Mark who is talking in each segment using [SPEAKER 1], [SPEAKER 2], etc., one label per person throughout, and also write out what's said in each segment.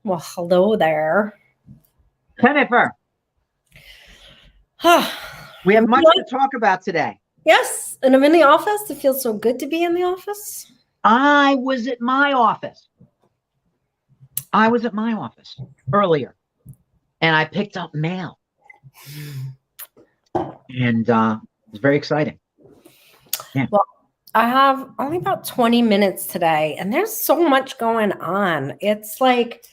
[SPEAKER 1] Well, hello there.
[SPEAKER 2] Jennifer, we have much to talk about today.
[SPEAKER 1] Yes, and I'm in the office. It feels so good to be in the office.
[SPEAKER 2] I was at my office earlier, and I picked up mail, and it was very exciting. Yeah.
[SPEAKER 1] Well, I have only about 20 minutes today, and there's so much going on. It's like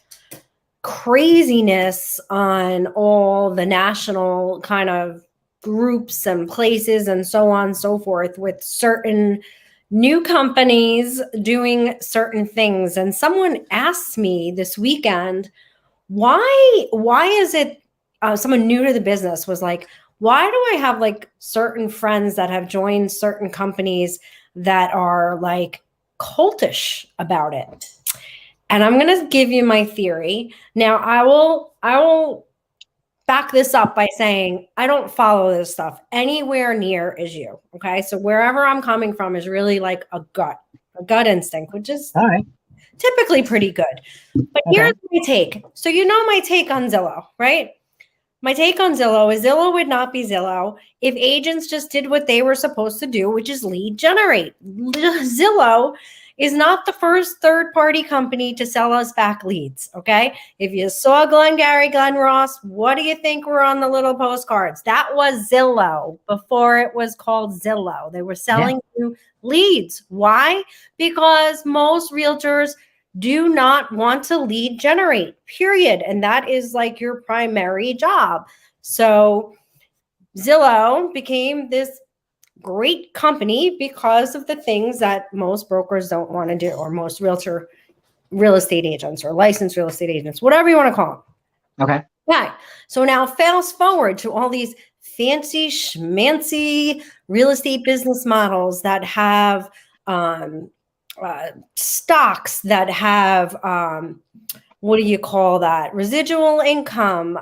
[SPEAKER 1] craziness on all the national kind of groups and places and so on and so forth, with certain new companies doing certain things. And someone asked me this weekend, why is it someone new to the business was like, why do I have like certain friends that have joined certain companies that are like cultish about it? And I'm going to give you my theory. Now, I will back this up by saying I don't follow this stuff anywhere near as you. Okay. So wherever I'm coming from is really like a gut instinct, which is
[SPEAKER 2] All right.
[SPEAKER 1] typically pretty good. But here's my take. So you know my take on Zillow, right? My take on Zillow is Zillow would not be Zillow if agents just did what they were supposed to do, which is lead generate. Zillow is not the first third-party company to sell us back leads, okay? If you saw Glengarry Glen Ross, what do you think were on the little postcards? That was Zillow before it was called Zillow. They were selling you leads. Why? Because most realtors do not want to lead generate, period. And that is like your primary job. So Zillow became this great company because of the things that most brokers don't want to do, or most real estate agents or licensed real estate agents, whatever you want to call them.
[SPEAKER 2] Okay.
[SPEAKER 1] Yeah. So now fast forward to all these fancy schmancy real estate business models that have stocks, that have what do you call that? Residual income,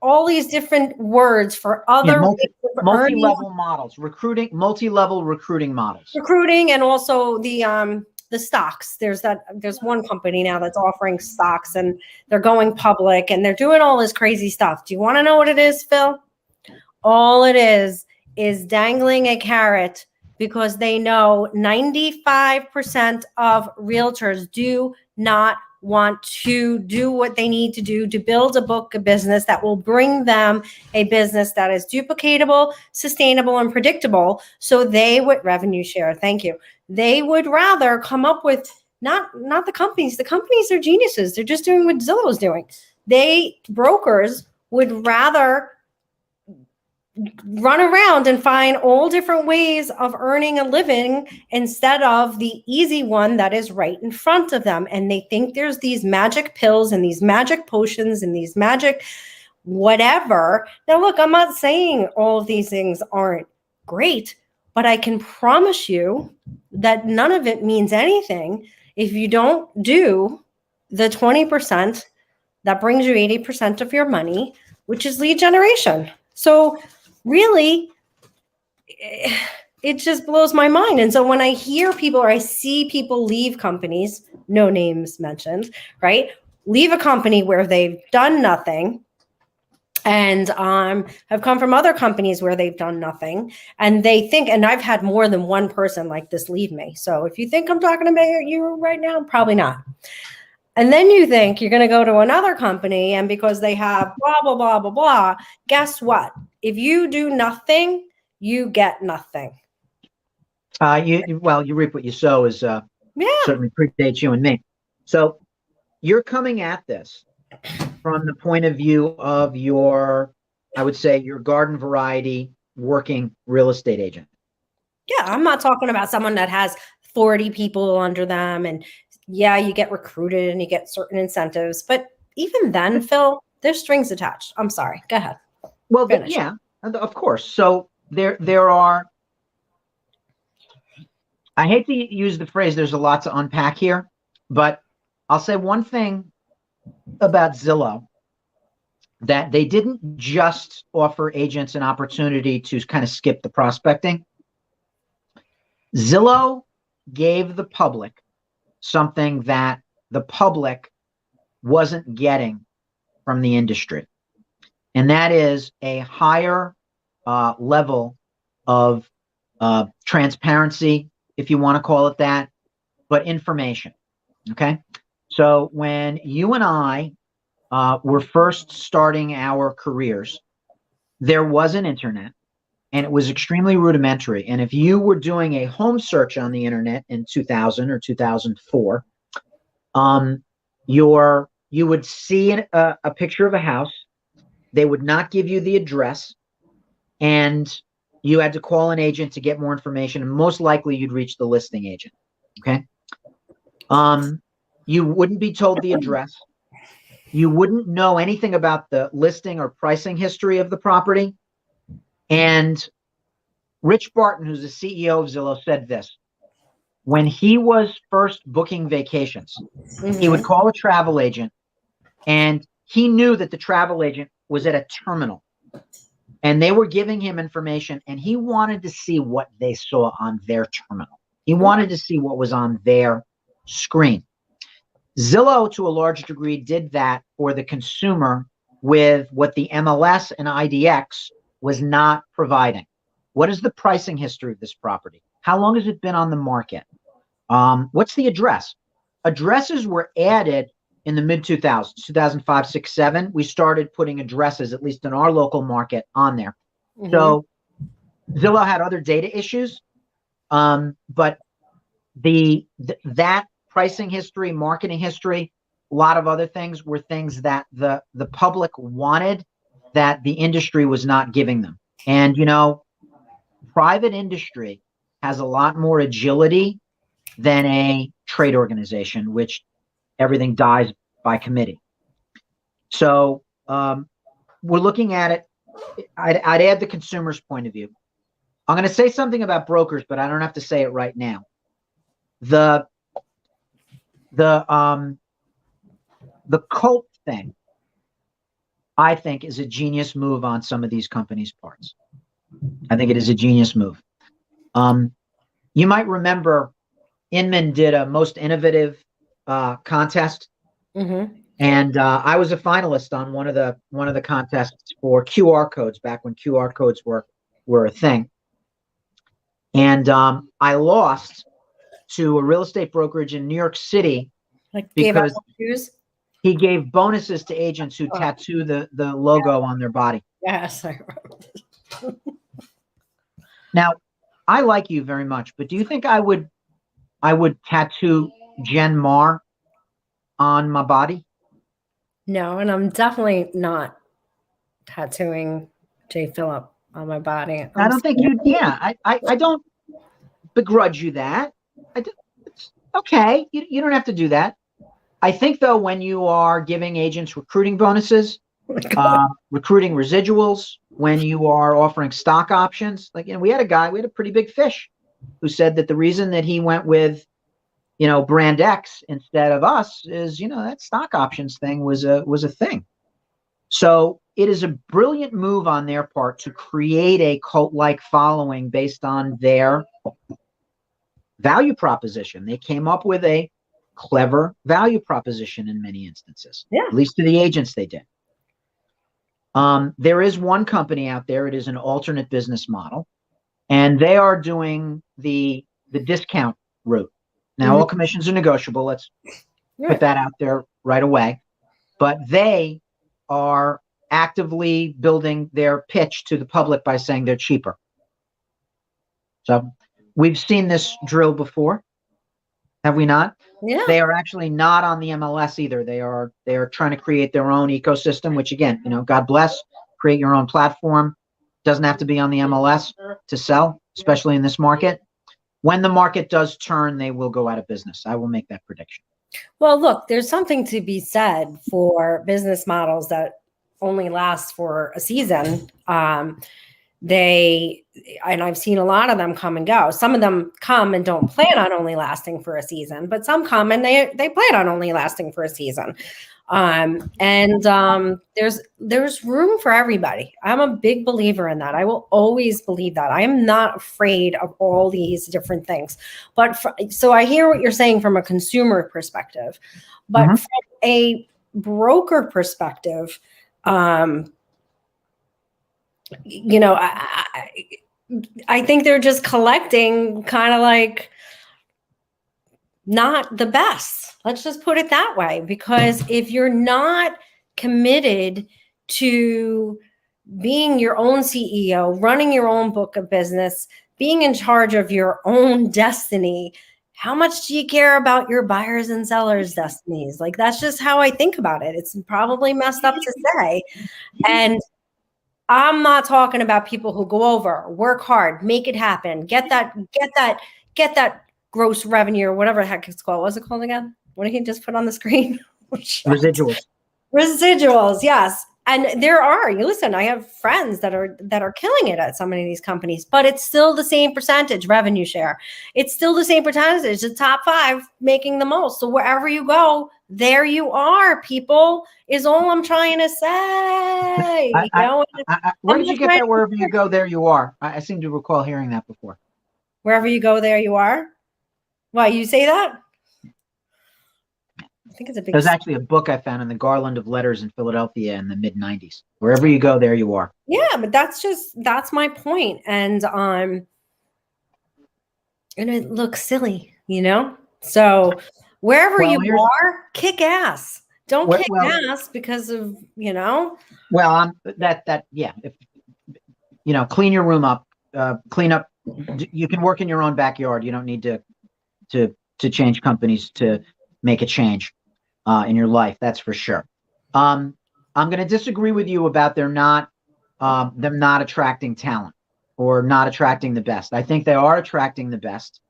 [SPEAKER 1] all these different words for other
[SPEAKER 2] multi-level models, multi-level recruiting models.
[SPEAKER 1] Recruiting, and also the stocks. There's one company now that's offering stocks, and they're going public, and they're doing all this crazy stuff. Do you want to know what it is, Phil? All it is dangling a carrot, because they know 95% of realtors do not want to do what they need to do to build a book of business that will bring them a business that is duplicatable, sustainable, and predictable. So they would revenue share. Thank you. They would rather come up with not the companies. The companies are geniuses. They're just doing what Zillow is doing. Brokers would rather run around and find all different ways of earning a living instead of the easy one that is right in front of them. And they think there's these magic pills and these magic potions and these magic whatever. Now, look, I'm not saying all of these things aren't great, but I can promise you that none of it means anything if you don't do the 20% that brings you 80% of your money, which is lead generation. So really, it just blows my mind. And so when I hear people, or I see people leave companies, no names mentioned, right? Leave a company where they've done nothing, and have come from other companies where they've done nothing. And they think, and I've had more than one person like this leave me. So if you think I'm talking about you right now, probably not. And then you think you're going to go to another company, and because they have blah, blah, blah, blah, blah, guess what? If you do nothing, you get nothing.
[SPEAKER 2] You reap what you sow is certainly predates you and me. So you're coming at this from the point of view of I would say your garden variety working real estate agent.
[SPEAKER 1] Yeah, I'm not talking about someone that has 40 people under them, and you get recruited and you get certain incentives. But even then, Phil, there's strings attached. I'm sorry. Go ahead.
[SPEAKER 2] Well, of course. So there are, I hate to use the phrase, there's a lot to unpack here, but I'll say one thing about Zillow, that they didn't just offer agents an opportunity to kind of skip the prospecting. Zillow gave the public something that the public wasn't getting from the industry. And that is a higher level of transparency, if you want to call it that, but information. Okay. So when you and I were first starting our careers, there was an internet, and it was extremely rudimentary. And if you were doing a home search on the internet in 2000 or 2004, you would see a picture of a house. They would not give you the address, and you had to call an agent to get more information, and most likely you'd reach the listing agent. Okay. You wouldn't be told the address. You wouldn't know anything about the listing or pricing history of the property. And Rich Barton, who's the CEO of Zillow, said this. When he was first booking vacations, he would call a travel agent, and he knew that the travel agent was at a terminal, and they were giving him information, and he wanted to see what they saw on their terminal. He wanted to see what was on their screen. Zillow, to a large degree, did that for the consumer with what the MLS and IDX was not providing. What is the pricing history of this property? How long has it been on the market? What's the address? Addresses were added in the mid-2000s, 2005, 6, 7. We started putting addresses, at least in our local market, on there. So Zillow had other data issues, but that pricing history, marketing history, a lot of other things were things that the public wanted that the industry was not giving them. And, private industry has a lot more agility than a trade organization, which everything dies by committee. So we're looking at it. I'd add the consumer's point of view. I'm going to say something about brokers, but I don't have to say it right now. The cult thing, I think, is a genius move on some of these companies' parts. I think it is a genius move. You might remember Inman did a most innovative contest, and I was a finalist on one of the contests for QR codes back when QR codes were a thing. And I lost to a real estate brokerage in New York City because he gave bonuses to agents who tattoo the logo on their body.
[SPEAKER 1] Yes, I remember.
[SPEAKER 2] Now, I like you very much, but do you think I would tattoo Jenn Maher on my body?
[SPEAKER 1] No, and I'm definitely not tattooing J. Phillip on my body.
[SPEAKER 2] I don't think you. Yeah, I don't begrudge you that. It's okay. You don't have to do that. I think, though, when you are giving agents recruiting bonuses, recruiting residuals, when you are offering stock options, we had a pretty big fish who said that the reason that he went with, brand X instead of us is, that stock options thing was a thing. So it is a brilliant move on their part to create a cult-like following based on their value proposition. They came up with a clever value proposition in many instances, at least to the agents they did. There is one company out there. It is an alternate business model, and they are doing the discount route. Now, all commissions are negotiable. Let's put that out there right away. But they are actively building their pitch to the public by saying they're cheaper. So we've seen this drill before, have we not?
[SPEAKER 1] Yeah.
[SPEAKER 2] They are actually not on the MLS either. They are trying to create their own ecosystem, which, again, God bless. Create your own platform. Doesn't have to be on the MLS to sell, especially in this market. When the market does turn, they will go out of business. I will make that prediction.
[SPEAKER 1] Well, look, there's something to be said for business models that only last for a season. And I've seen a lot of them come and go. Some of them come and don't plan on only lasting for a season, but some come and they plan on only lasting for a season. There's room for everybody. I'm a big believer in that. I will always believe that. I am not afraid of all these different things. But so I hear what you're saying from a consumer perspective, but from a broker perspective, you know, I think they're just collecting kind of like not the best. Let's just put it that way. Because if you're not committed to being your own CEO, running your own book of business, being in charge of your own destiny, how much do you care about your buyers and sellers' destinies? Like, that's just how I think about it. It's probably messed up to say. And I'm not talking about people who go over, work hard, make it happen, get that gross revenue or whatever the heck it's called. What's it called again? What did he just put on the screen?
[SPEAKER 2] Residuals.
[SPEAKER 1] Residuals, yes. And there are, you listen, I have friends that are killing it at so many of these companies, but it's still the same percentage revenue share. It's still the same percentage. The top 5 making the most. So wherever you go, there you are, people, is all I'm trying to say.
[SPEAKER 2] Where did you get that? Wherever you go, there you are. I seem to recall hearing that before.
[SPEAKER 1] Wherever you go, there you are. Why, you say that? I think it's a big.
[SPEAKER 2] There's actually a book I found in the Garland of Letters in Philadelphia in the mid-90s. Wherever you go, there you are.
[SPEAKER 1] Yeah, but that's my point. And it looks silly, you know? So wherever you are, kick ass. Don't kick ass because of, you know.
[SPEAKER 2] Well, yeah. If, you know, clean your room up, clean up. You can work in your own backyard. You don't need to change companies to make a change in your life. That's for sure. I'm going to disagree with you about them not attracting talent or not attracting the best. I think they are attracting the best.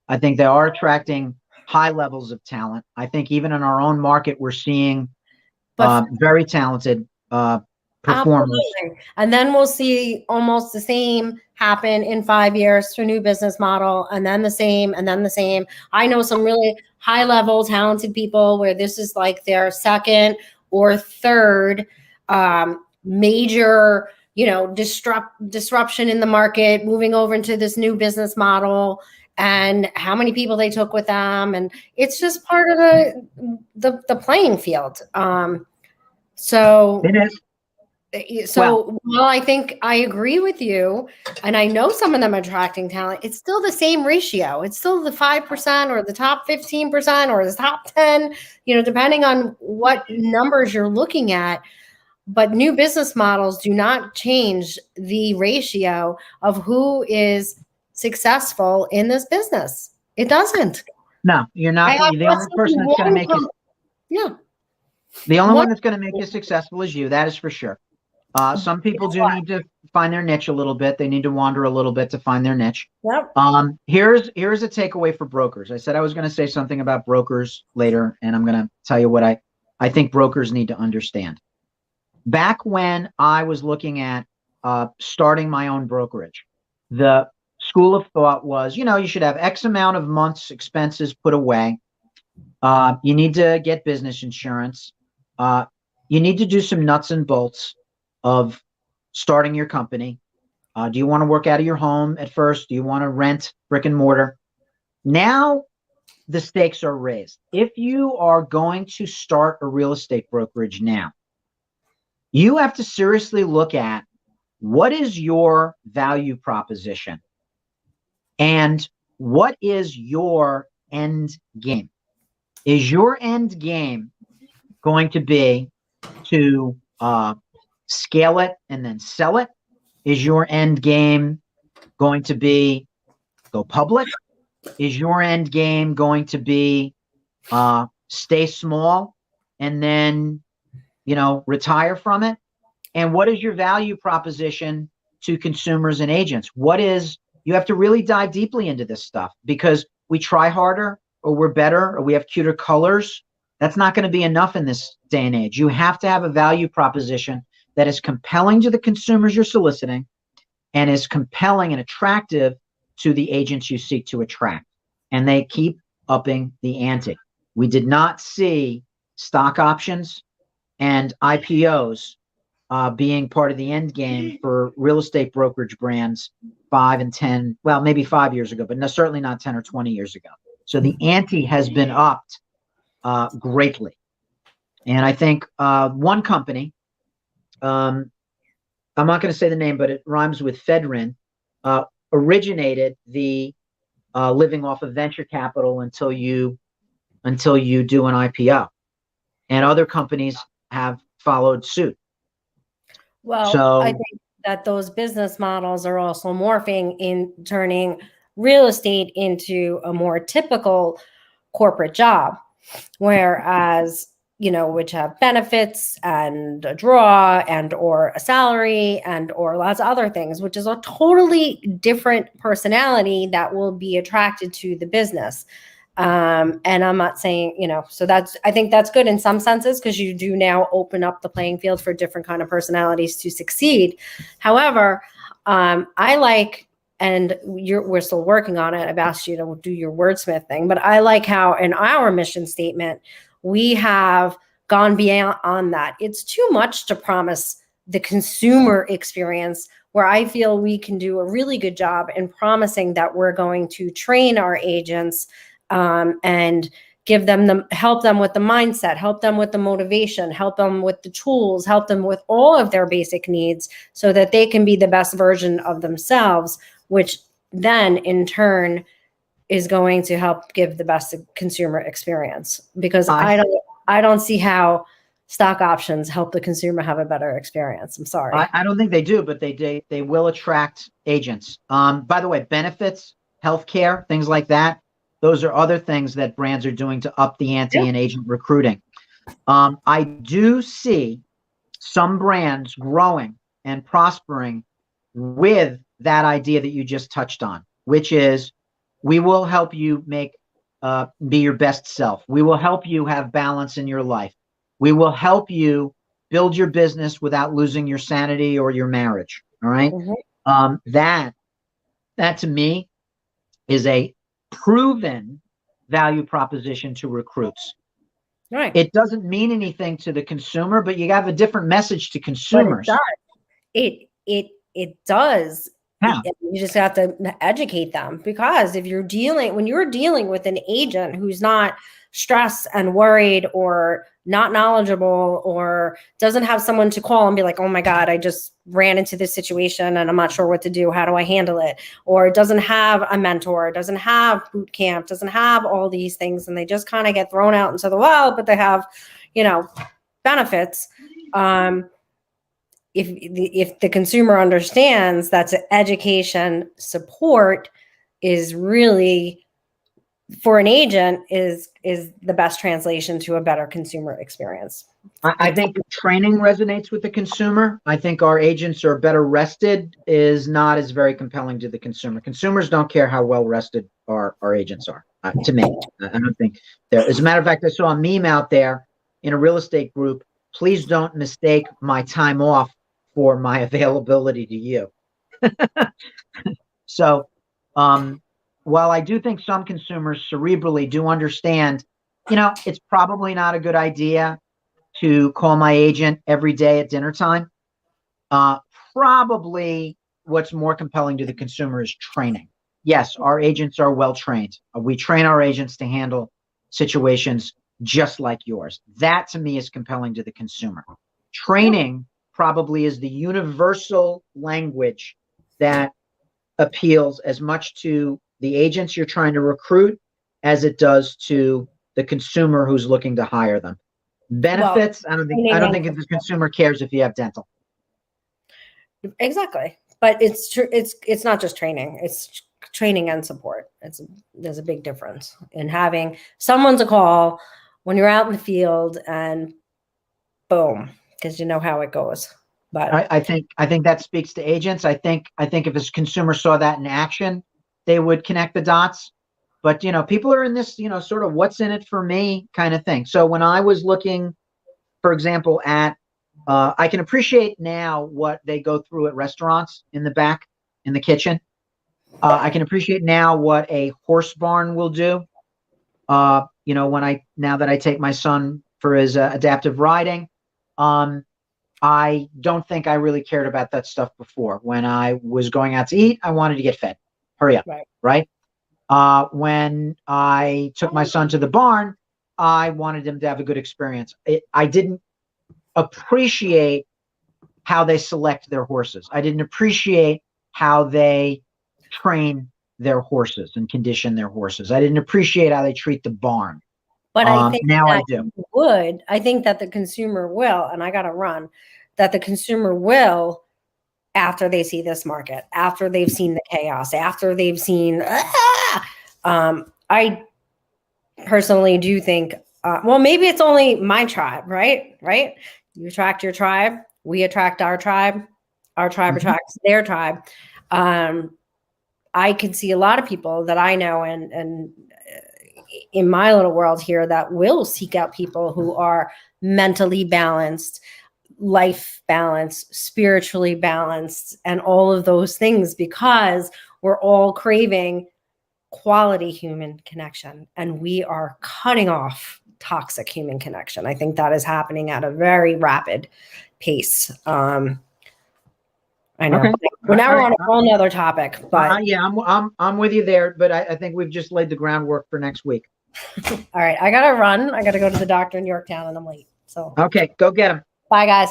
[SPEAKER 2] I think they are attracting high levels of talent. I think even in our own market, we're seeing very talented performers.
[SPEAKER 1] Absolutely. And then we'll see almost the same happen in 5 years to a new business model, and then the same, and then the same. I know some really high level talented people where this is like their second or third major, you know, disruption in the market, moving over into this new business model, and how many people they took with them. And it's just part of the playing field. So
[SPEAKER 2] it is.
[SPEAKER 1] So, well, I think I agree with you, and I know some of them are attracting talent. It's still the same ratio. It's still the 5% or the top 15% or the top 10, you know, depending on what numbers you're looking at. But new business models do not change the ratio of who is successful in this business. It doesn't.
[SPEAKER 2] No, you're not. The only person that's going to make you.
[SPEAKER 1] Yeah.
[SPEAKER 2] The only one that's going to make you successful is you. That is for sure. Some people do need to find their niche a little bit. They need to wander a little bit to find their niche.
[SPEAKER 1] Yep.
[SPEAKER 2] Here's a takeaway for brokers. I said I was going to say something about brokers later, and I'm going to tell you what I think brokers need to understand. Back when I was looking at starting my own brokerage, the school of thought was, you know, you should have X amount of months expenses put away. You need to get business insurance. You need to do some nuts and bolts of starting your company. Do you want to work out of your home at first? Do you want to rent brick and mortar? Now the stakes are raised. If you are going to start a real estate brokerage now, you have to seriously look at what is your value proposition and what is your end game. Is your end game going to be to scale it and then sell it? Is your end game going to be go public? Is your end game going to be stay small and then, you know, retire from it? And what is your value proposition to consumers and agents? You have to really dive deeply into this stuff, because we try harder or we're better or we have cuter colors. That's not going to be enough in this day and age. You have to have a value proposition that is compelling to the consumers you're soliciting and is compelling and attractive to the agents you seek to attract. And they keep upping the ante. We did not see stock options and IPOs being part of the end game for real estate brokerage brands 5 and 10, well, maybe 5 years ago, but no, certainly not 10 or 20 years ago. So the ante has been upped greatly. And I think one company, I'm not going to say the name, but it rhymes with Fedrin, originated the living off of venture capital until you do an IPO, and other companies have followed suit.
[SPEAKER 1] Well, I think that those business models are also morphing in turning real estate into a more typical corporate job, whereas, which have benefits and a draw and or a salary and or lots of other things, which is a totally different personality that will be attracted to the business. And I'm not saying, so I think that's good in some senses, because you do now open up the playing field for different kind of personalities to succeed. However, I like, and we're still working on it. I've asked you to do your wordsmith thing, but I like how in our mission statement, we have gone beyond that. It's too much to promise the consumer experience, where I feel we can do a really good job in promising that we're going to train our agents and help them with the mindset, help them with the motivation, help them with the tools, help them with all of their basic needs so that they can be the best version of themselves, which then in turn is going to help give the best consumer experience. Because I don't see how stock options help the consumer have a better experience. I'm sorry.
[SPEAKER 2] I don't think they do, but they will attract agents. By the way, benefits, healthcare, things like that. Those are other things that brands are doing to up the ante in agent recruiting. I do see some brands growing and prospering with that idea that you just touched on, which is, we will help you be your best self. We will help you have balance in your life. We will help you build your business without losing your sanity or your marriage. All right. Mm-hmm. That to me is a proven value proposition to recruits.
[SPEAKER 1] Right.
[SPEAKER 2] It doesn't mean anything to the consumer, but you have a different message to consumers.
[SPEAKER 1] But it does.
[SPEAKER 2] Yeah.
[SPEAKER 1] You just have to educate them, because when you're dealing with an agent who's not stressed and worried or not knowledgeable or doesn't have someone to call and be like, oh my God, I just ran into this situation and I'm not sure what to do. How do I handle it? Or doesn't have a mentor, doesn't have boot camp, doesn't have all these things. And they just kind of get thrown out into the wild, but they have, benefits. If the consumer understands that education support is really, for an agent, is the best translation to a better consumer experience.
[SPEAKER 2] I think training resonates with the consumer. I think our agents are better rested is not as very compelling to the consumer. Consumers don't care how well rested our agents are. To me, I don't think there. As a matter of fact, I saw a meme out there in a real estate group. Please don't mistake my time off for my availability to you. So, while I do think some consumers cerebrally do understand, it's probably not a good idea to call my agent every day at dinner time. Probably what's more compelling to the consumer is training. Yes, our agents are well trained. We train our agents to handle situations just like yours. That to me is compelling to the consumer. Training probably is the universal language that appeals as much to the agents you're trying to recruit as it does to the consumer who's looking to hire them. Benefits, I don't think the consumer cares if you have dental.
[SPEAKER 1] Exactly. But it's true. It's not just training. It's training and support. There's a big difference in having someone to call when you're out in the field and boom, because you know how it goes. But
[SPEAKER 2] I think that speaks to agents. I think if a consumer saw that in action, they would connect the dots. But people are in this, sort of what's in it for me kind of thing. So when I was looking, for example, at I can appreciate now what they go through at restaurants in the back, in the kitchen. I can appreciate now what a horse barn will do. Now that I take my son for his adaptive riding, I don't think I really cared about that stuff before. When I was going out to eat, I wanted to get fed. Hurry up, right? When I took my son to the barn, I wanted them to have a good experience. I didn't appreciate how they select their horses. I didn't appreciate how they train their horses and condition their horses. I didn't appreciate how they treat the barn.
[SPEAKER 1] But I think
[SPEAKER 2] now
[SPEAKER 1] that
[SPEAKER 2] I do.
[SPEAKER 1] I think that the consumer will, and I got to run, that the consumer will, after they see this market, after they've seen the chaos, after they've seen, I personally do think, well, maybe it's only my tribe, right? Right? You attract your tribe, we attract our tribe attracts their tribe. I can see a lot of people that I know and in my little world here that will seek out people who are mentally balanced, life balanced, spiritually balanced, and all of those things, because we're all craving quality human connection and we are cutting off toxic human connection. I think that is happening at a very rapid pace. I know.
[SPEAKER 2] Okay.
[SPEAKER 1] Well, now we're on a whole nother topic, but
[SPEAKER 2] yeah, I'm with you there, but I think we've just laid the groundwork for next week.
[SPEAKER 1] All right, I gotta run. I gotta go to the doctor in Yorktown, and I'm late. So
[SPEAKER 2] okay, go get him.
[SPEAKER 1] Bye, guys.